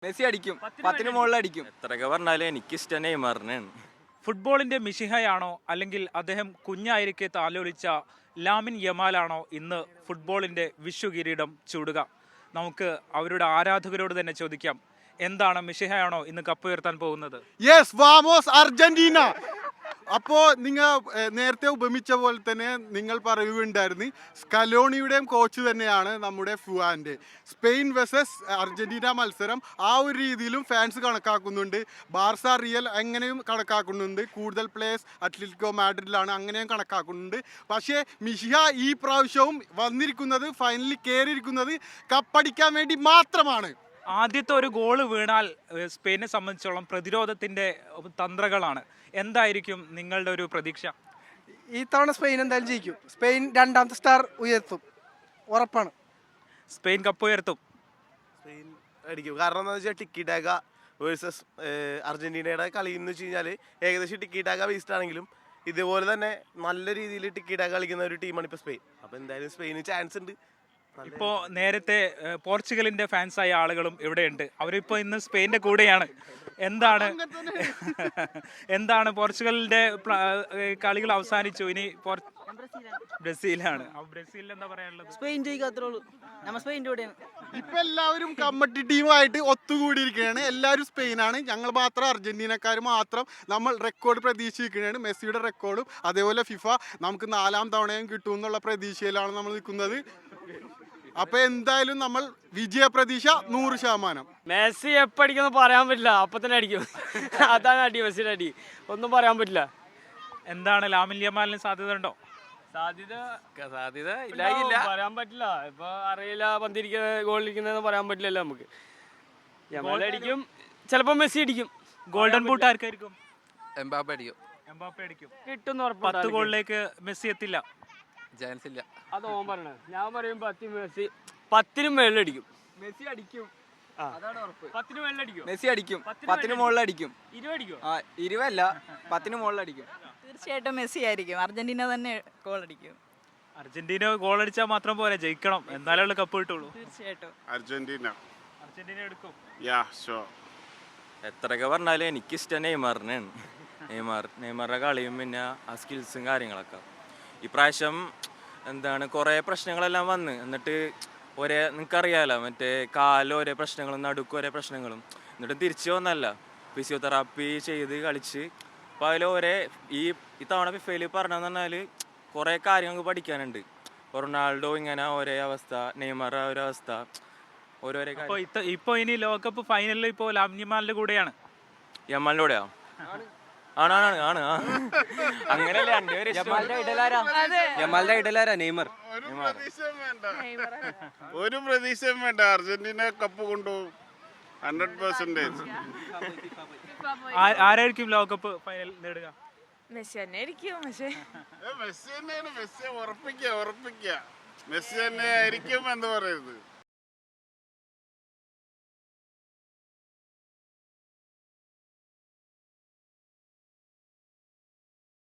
Messi അടിക്കും, 10 മുകളിൽ അടിക്കും. എത്രയൊക്കെ പറഞ്ഞാലും എനിക്കിഷ്ടം നെയ്മറിനെയാണ്. ഫുട്ബോളിന്റെ മിശിഹയാണോ അല്ലെങ്കിൽ അദ്ദേഹം കുഞ്ഞായിരിക്കെ താലോലിച്ച ലാമിൻ യമാലാണോ ഇന്ന് ഫുട്ബോളിന്റെ വിശ്വകിരീടം ചൂടുക? നമുക്ക് അവരുടെ ആരാധകരോട് തന്നെ ചോദിക്കാം. എന്താണ്, മിശിഹയാണോ ഇന്ന് കപ്പുയർത്താൻ പോകുന്നത്? യെസ്, വാമോസ് അർജന്റീന. അപ്പോൾ നിങ്ങൾ നേരത്തെ ഉപമിച്ച പോലെ തന്നെ നിങ്ങൾ പറയുകയുണ്ടായിരുന്നു, സ്കലോണിയുടെയും കോച്ച് തന്നെയാണ് നമ്മുടെ ഫുവാൻ്റെ. സ്പെയിൻ വേഴ്സസ് അർജന്റീന മത്സരം ആ ഒരു രീതിയിലും ഫാൻസ് കണക്കാക്കുന്നുണ്ട്. ബാർസ റിയൽ അങ്ങനെയും കണക്കാക്കുന്നുണ്ട്. കൂടുതൽ പ്ലേയേഴ്സ് അത്ലറ്റിക്കോ മാഡ്രിഡിലാണ്, അങ്ങനെയും കണക്കാക്കുന്നുണ്ട്. പക്ഷേ മിഷിഹ ഈ പ്രാവശ്യവും വന്നിരിക്കുന്നത്, ഫൈനലിൽ കയറിയിരിക്കുന്നത് കപ്പടിക്കാൻ വേണ്ടി മാത്രമാണ്. ആദ്യത്തെ ഒരു ഗോള് വീണാൽ സ്പെയിനെ സംബന്ധിച്ചോളം പ്രതിരോധത്തിന്റെ തന്ത്രങ്ങളാണ്. എന്തായിരിക്കും നിങ്ങളുടെ ഒരു പ്രതീക്ഷ? ഈ തവണ സ്പെയിൻ എന്തായാലും ജയിക്കും. സ്പെയിൻ രണ്ടാമത്തെ സ്റ്റാർ ഉയർത്തും, ഉറപ്പാണ്. സ്പെയിൻ കപ്പുയർത്തും. സ്പെയിൻ അടിക്കും. കാരണം എന്താണെന്ന് വെച്ചാൽ ടിക്കി ടാക്ക വേഴ്സസ് അർജന്റീനയുടെ കളി എന്ന് വെച്ച് കഴിഞ്ഞാൽ ഏകദേശം ടിക്കി ടാക്ക വേസ്റ്റ് ആണെങ്കിലും ഇതുപോലെ തന്നെ നല്ല രീതിയിൽ ടിക്കി ടാക്ക കളിക്കുന്ന ഒരു ടീമാണ് ഇപ്പോൾ സ്പെയിൻ. അപ്പോൾ എന്തായാലും സ്പെയിന് ചാൻസ് ഉണ്ട്. ഇപ്പോൾ നേരത്തെ പോർച്ചുഗലിന്റെ ഫാൻസായ ആളുകളും ഇവിടെയുണ്ട്. അവരിപ്പോൾ ഇന്ന് സ്പെയിൻ്റെ കൂടെയാണ്. എന്താണ് പോർച്ചുഗലിന്റെ കളികൾ അവസാനിച്ചു, ഇനി ബ്രസീലാണ്. ബ്രസീലിൽ എന്താ പറയാനുള്ളത്? സ്പെയിൻ ജയിക്കാത്രേ. നമ്മൾ സ്പെയിൻ്റെ കൂടെയാണ്. ഇപ്പൊ എല്ലാവരും കമ്മറ്റി ടീമായിട്ട് ഒത്തുകൂടിയിരിക്കുകയാണ്. എല്ലാവരും സ്പെയിനാണ്. ഞങ്ങൾ മാത്രം അർജന്റീനക്കാർ മാത്രം നമ്മൾ റെക്കോർഡ് പ്രതീക്ഷിക്കുകയാണ്. മെസ്സിയുടെ റെക്കോർഡും അതേപോലെ ഫിഫ നമുക്ക് 4ാം തവണയും കിട്ടും എന്നുള്ള പ്രതീക്ഷയിലാണ് നമ്മൾ നിൽക്കുന്നത്. അപ്പൊ എന്തായാലും നമ്മൾ വിജയ പ്രതീക്ഷ 100%. മെസ്സി എപ്പോൾ അടിക്കുമെന്ന് പറയാൻ പറ്റില്ല, അപ്പൊ തന്നെ അടിക്കും. അതാണ് അടി, മെസ്സിയുടെ അടി, ഒന്നും പറയാൻ പറ്റില്ല. എന്താണ്, ലാമിൻ യമാലിന് സാധ്യത ഉണ്ടോ? സാധ്യത ഇല്ല, പറയാൻ പറ്റില്ല. ഇപ്പൊ അറിയില്ല, ഗോളിരിക്കുന്നതെന്ന് പറയാൻ പറ്റില്ലല്ലോ നമുക്ക്. യമാൽ അടിക്കും, ചിലപ്പോ മെസ്സി അടിക്കും. ഗോൾഡൻ ബൂട്ട് ആർക്കായിരിക്കും? എംബാപ്പെ അടിക്കും. എംബാപ്പെ അടിക്കും. കിട്ടും. 10 ഗോളിലേക്ക് മെസ്സി എത്തില്ല, ചാൻസ് ഇല്ല. അത് ഓൻ പറയണേ. ഞാൻ പറയും 10നും മേളിലടിക്കും. മെസ്സി അടിക്കും, 10ന് മേളിലടിക്കും. മെസ്സി അടിക്കും, 10 മുകളിൽ അടിക്കും. 20 അടിക്കും. 20 അല്ല, 10 മുകളിൽ അടിക്കും. തീർച്ചയായിട്ടും മെസ്സി ആയിരിക്കും. അർജന്റീന തന്നെ ഗോൾ അടിക്കും. അർജന്റീന ഗോൾ അടിച്ചാൽ മാത്രം പോരെ, ജയിക്കണം, എന്നാലേ കപ്പ് കിട്ടുള്ളൂ. തീർച്ചയായിട്ടും അർജന്റീന എടുക്കും. എത്രയൊക്കെ പറഞ്ഞാലും എനിക്കിഷ്ടം നെയ്മറിനെയാണ്. നെയ്മറുടെ കളിയും പിന്നെ ആ സ്കിൽസും കാര്യങ്ങളൊക്കെ. ഇപ്രാവശ്യം എന്താണ്, കുറേ പ്രശ്നങ്ങളെല്ലാം വന്ന് എന്നിട്ട് നിങ്ങൾക്കറിയാലോ, മറ്റേ കാലിൽ ഓരോ പ്രശ്നങ്ങളും നടുക്ക് ഓരോ പ്രശ്നങ്ങളും, എന്നിട്ട് തിരിച്ചു വന്നല്ല, ഫിസിയോതെറാപ്പി ചെയ്ത് കളിച്ച്. അപ്പോൾ അതിൽ ഈ തവണ ഫിഫയിൽ പറഞ്ഞതെന്ന് പറഞ്ഞാൽ കുറേ കാര്യങ്ങൾക്ക് പഠിക്കാനുണ്ട്. റൊണാൾഡോ ഇങ്ങനെ ഒരേ അവസ്ഥ, നെയ്മർ ഒരു അവസ്ഥ, ഓരോരോ കാര്യം. ഇപ്പോൾ ഇനി ലോകകപ്പ് ഫൈനലിൽ ഇപ്പോൾ ലാമിൻ യമാലിന്റെ കൂടെയാണ്. യമാലിൻ്റെ കൂടെയാ? ആണ്. അങ്ങനെയല്ല, യമാലിന്റെ ഇടലാരാ? നെയ്മർ. ഒരു പ്രതീക്ഷയും വേണ്ട. അർജന്റീന കപ്പ് കൊണ്ടുപോകും 100%. ആരായിരിക്കും ലോകകപ്പ് ഫൈനൽ നേടുക? മെസ്സി തന്നെ ആയിരിക്കും. മെസ്സി തന്നെയാണ്. മെസ്സി ഉറപ്പിക്കുക. മെസ്സി തന്നെ ആയിരിക്കും എന്ന് പറയുന്നത്.